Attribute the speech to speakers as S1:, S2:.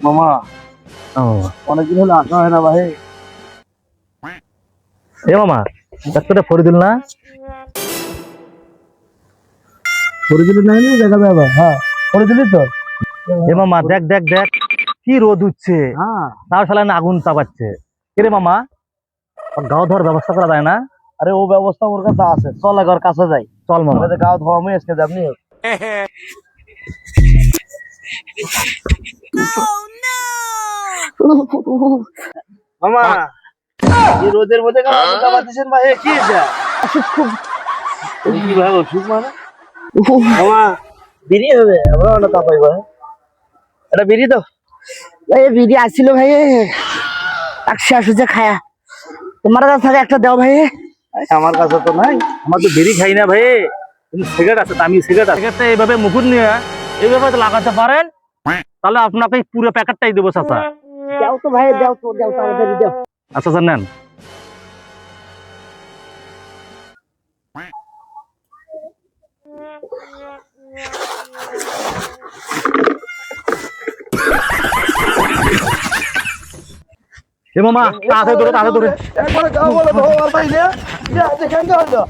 S1: মামা
S2: ও
S1: অনেকদিন হলো আসা হয় না ভাই।
S2: এ মামা ডাক্তারটা পরে দিল না?
S1: করে দিলে নাই দেখা যাবে। হ্যাঁ করে দিলি তো।
S2: এ মামা দেখ দেখ দেখ কি রোদ উঠছে,
S1: হ্যাঁ
S2: তার সালা না আগুন চাপাচ্ছে। কে রে মামা, ওর গাও ধর ব্যবস্থা করা যায় না?
S1: আরে ও ব্যবস্থা ওর কাছে আছে, চল একবার কাছে যাই।
S2: চল মামা।
S1: আমাদের গাঁও ধোয়া আমি আজকে যাবনি। মামা এই রোদের মধ্যে কেন আগুন চাপাচ্ছেন ভাই? কি এটা কি ভাই অসুখ মানে? মামা বিড়ি হবে, আমরা অন্য তাপাই ভাই। এটা বিড়ি তো
S3: এই বিড়ি আসছিল ভাই, একশো আসছে খায়া। তোমার কাছে থাকে একটা দাও ভাই।
S1: আমার কাছে তো নাই।
S2: আমার তো বেরি খাই না ভাই, কিন্তু সিগারেট আছে, দামি সিগারেট আছে। সিগারেটটা এইভাবে মুকুট নিয়ে এইভাবে তো লাগাতে পারেন, তাহলে আপনাকে পুরো প্যাকেটটাই দেবো চাচা।
S3: দাও তো ভাই, দাও তো, দাও তাড়াতাড়ি দাও।
S2: আচ্ছা স্যার নেন। এ মামা তাড়াতাড়ি ধরে তাড়াতাড়ি ধরে।
S1: একবারে গাও বলে ভাই, আর ভাই রে, দেখেন তো হলো।